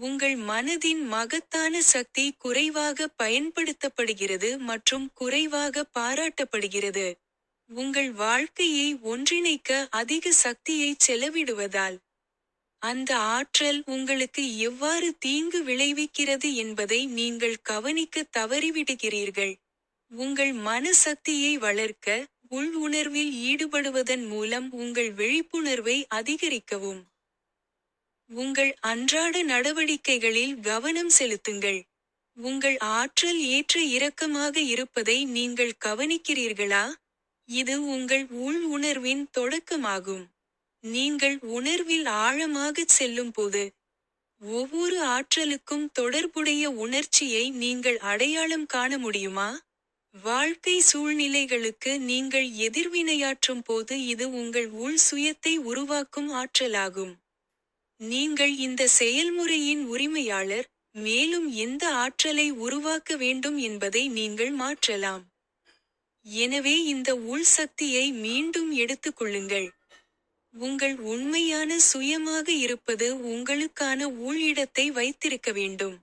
உங்கள் மனதின் மகத்தான சக்தி குறைவாக பயன்படுத்தப்படுகிறது மற்றும் குறைவாக பாராட்டப்படுகிறது. உங்கள் வாழ்க்கையை ஒன்றிணைக்க அதிக சக்தியை செலவிடுவதால், அந்த ஆற்றல் உங்களுக்கு எவ்வாறு தீங்கு விளைவிக்கிறது என்பதை நீங்கள் கவனிக்க தவறிவிடுகிறீர்கள். உங்கள் மனசக்தியை வளர்க்க, உள் உணர்வில் ஈடுபடுவதன் மூலம் உங்கள் விழிப்புணர்வை அதிகரிக்கவும். உங்கள் அன்றாட நடவடிக்கைகளில் கவனம் செலுத்துங்கள். உங்கள் ஆற்றல் ஏற்ற இறக்கமாக இருப்பதை நீங்கள் கவனிக்கிறீர்களா? இது உங்கள் உள் உணர்வின் தொடக்கமாகும். நீங்கள் உணர்வில் ஆழமாகச் செல்லும்போது, ஒவ்வொரு ஆற்றலுக்கும் தொடர்புடைய உணர்ச்சியை நீங்கள் அடையாளம் காண முடியுமா? வாழ்க்கை சூழ்நிலைகளுக்கு நீங்கள் எதிர்வினையாற்றும் போது இது உங்கள் உள் சுயத்தை உருவாக்கும் ஆற்றலாகும். நீங்கள் இந்த செயல்முறையின் உரிமையாளர், மேலும் எந்த ஆற்றலை உருவாக்க வேண்டும் என்பதை நீங்கள் மாற்றலாம். எனவே இந்த உள் சக்தியை மீண்டும் எடுத்துக்கொள்ளுங்கள். உங்கள் உண்மையான சுயமாக இருப்பது உங்களுக்கான உள் இடத்தை வைத்திருக்க வேண்டும்.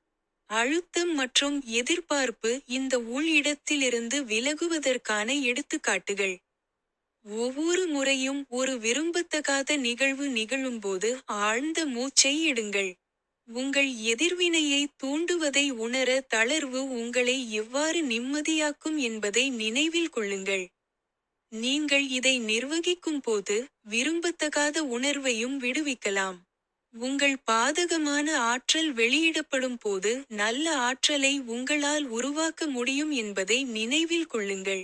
அழுத்தம் மற்றும் எதிர்பார்ப்பு இந்த உள் இடத்திலிருந்து விலகுவதற்கான எடுத்துக்காட்டுகள். ஒவ்வொரு முறையும் ஒரு விரும்பத்தகாத நிகழ்வு நிகழும்போது ஆழ்ந்த மூச்சை எடுங்கள். உங்கள் எதிர்வினையை தூண்டுவதை உணர தளர்வு உங்களை எவ்வாறு நிம்மதியாக்கும் என்பதை நினைவில் கொள்ளுங்கள். நீங்கள் இதை நிர்வகிக்கும் போது, விரும்பத்தகாத உணர்வையும் விடுவிக்கலாம். உங்கள் பாதகமான ஆற்றல் வெளியிடப்படும் போது நல்ல ஆற்றலை உங்களால் உருவாக்க முடியும் என்பதை நினைவில் கொள்ளுங்கள்.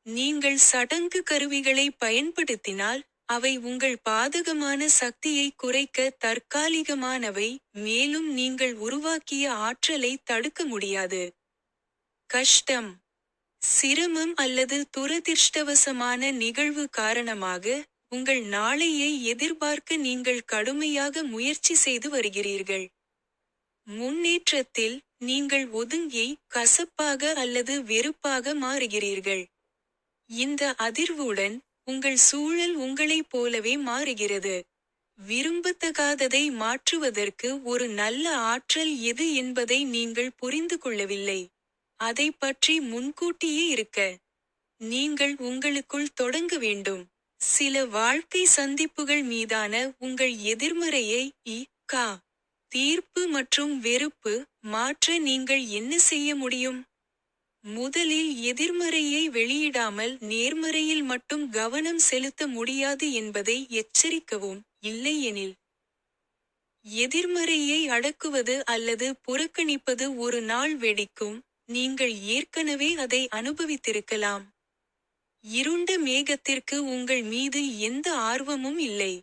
நீங்கள் சடங்கு கருவிகளை பயன்படுத்தினால், அவை உங்கள் பாதகமான சக்தியை குறைக்க தற்காலிகமானவை, மேலும் நீங்கள் உருவாக்கிய ஆற்றலை தடுக்க முடியாது. கஷ்டம், சிரமம் அல்லது துரதிர்ஷ்டவசமான நிகழ்வு காரணமாக, உங்கள் நாளையை எதிர்பார்க்க நீங்கள் கடுமையாக முயற்சி செய்து வருகிறீர்கள். முன்னேற்றத்தில், நீங்கள் ஒதுங்கி, கசப்பாக அல்லது வெறுப்பாக மாறுகிறீர்கள். இந்த அதிர்வுடன், உங்கள் சூழல் உங்களைப் போலவே மாறுகிறது. விரும்பத்தகாததை மாற்றுவதற்கு ஒரு நல்ல ஆற்றல் எது என்பதை நீங்கள் புரிந்து கொள்ளவில்லை. அதைப் பற்றி முன்கூட்டியே இருக்க, நீங்கள் உங்களுக்குள் தொடங்க வேண்டும். சில வாழ்க்கை சந்திப்புகள் மீதான உங்கள் எதிர்மறையை தீர்ப்பு மற்றும் வெறுப்பு மாற்ற நீங்கள் என்ன செய்ய முடியும்? முதலில் எதிர்மறையை வெளியிடாமல் நேர்மறையில் மட்டும் கவனம் செலுத்த முடியாது என்பதை எச்சரிக்கவும், இல்லையெனில் எதிர்மறையை அடக்குவது அல்லது புறக்கணிப்பது ஒரு நாள் வெடிக்கும். நீங்கள் ஏற்கனவே அதை அனுபவித்திருக்கலாம். இருண்ட மேகத்திற்கு உங்கள் மீது எந்த ஆர்வமும் இல்லை.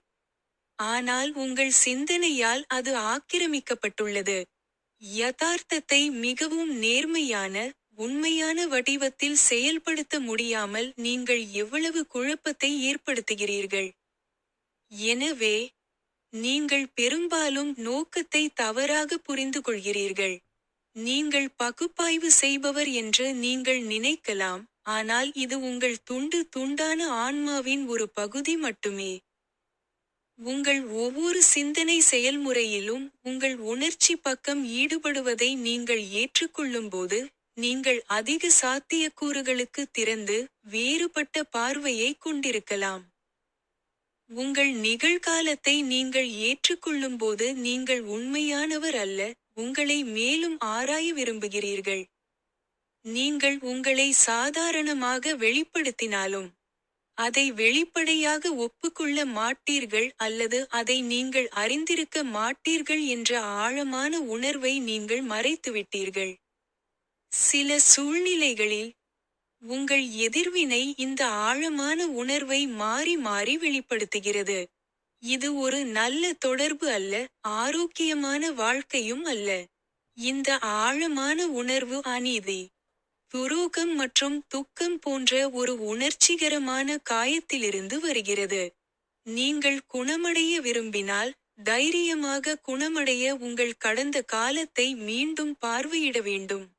ஆனால் உங்கள் சிந்தனையால் அது ஆக்கிரமிக்கப்பட்டுள்ளது. யதார்த்தத்தை மிகவும் நேர்மையான, உண்மையான வடிவத்தில் செயல்படுத்த முடியாமல் நீங்கள் எவ்வளவு குழப்பத்தை ஏற்படுத்துகிறீர்கள். எனவே, நீங்கள் பெரும்பாலும் நோக்கத்தை தவறாக புரிந்து கொள்கிறீர்கள். நீங்கள் பகுப்பாய்வு செய்பவர் என்று நீங்கள் நினைக்கலாம், ஆனால் இது உங்கள் துண்டு துண்டான ஆன்மாவின் ஒரு பகுதி மட்டுமே. உங்கள் ஒவ்வொரு சிந்தனை செயல்முறையிலும் உங்கள் உணர்ச்சி பக்கம் ஈடுபடுவதை நீங்கள் ஏற்றுக்கொள்ளும்போது, நீங்கள் அதிக சாத்தியக்கூறுகளுக்கு திறந்து, வேறுபட்ட பார்வையை கொண்டிருக்கலாம். உங்கள் நிகழ்காலத்தை நீங்கள் ஏற்றுக்கொள்ளும்போது நீங்கள் உண்மையானவர் அல்ல, உங்களை மேலும் ஆராய விரும்புகிறீர்கள். நீங்கள் உங்களை சாதாரணமாக வெளிப்படுத்தினாலும், அதை வெளிப்படையாக ஒப்புக்கொள்ள மாட்டீர்கள் அல்லது அதை நீங்கள் அறிந்திருக்க மாட்டீர்கள் என்ற ஆழமான உணர்வை நீங்கள் மறைத்துவிட்டீர்கள். சில சூழ்நிலைகளில், உங்கள் எதிர்வினை இந்த ஆழமான உணர்வை மாறி மாறி வெளிப்படுத்துகிறது. இது ஒரு நல்ல தொடர்பு அல்ல, ஆரோக்கியமான வாழ்க்கையும் அல்ல. இந்த ஆழமான உணர்வு அநீதி, துரோகம் மற்றும் துக்கம் போன்ற ஒரு உணர்ச்சிகரமான காயத்திலிருந்து வருகிறது. நீங்கள் குணமடைய விரும்பினால், தைரியமாக குணமடைய உங்கள் கடந்த காலத்தை மீண்டும் பார்வையிட வேண்டும்.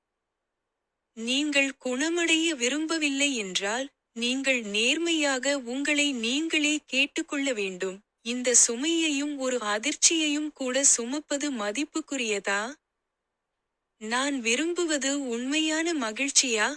நீங்கள் குணமடைய விரும்பவில்லை என்றால், நீங்கள் நேர்மையாக உங்களை நீங்களே கேட்டுக்கொள்ள வேண்டும். இந்த சுமையையும் ஒரு அதிர்ச்சியையும் கூட சுமப்பது மதிப்புக்குரியதா? நான் விரும்புவது உண்மையான மகிழ்ச்சியா,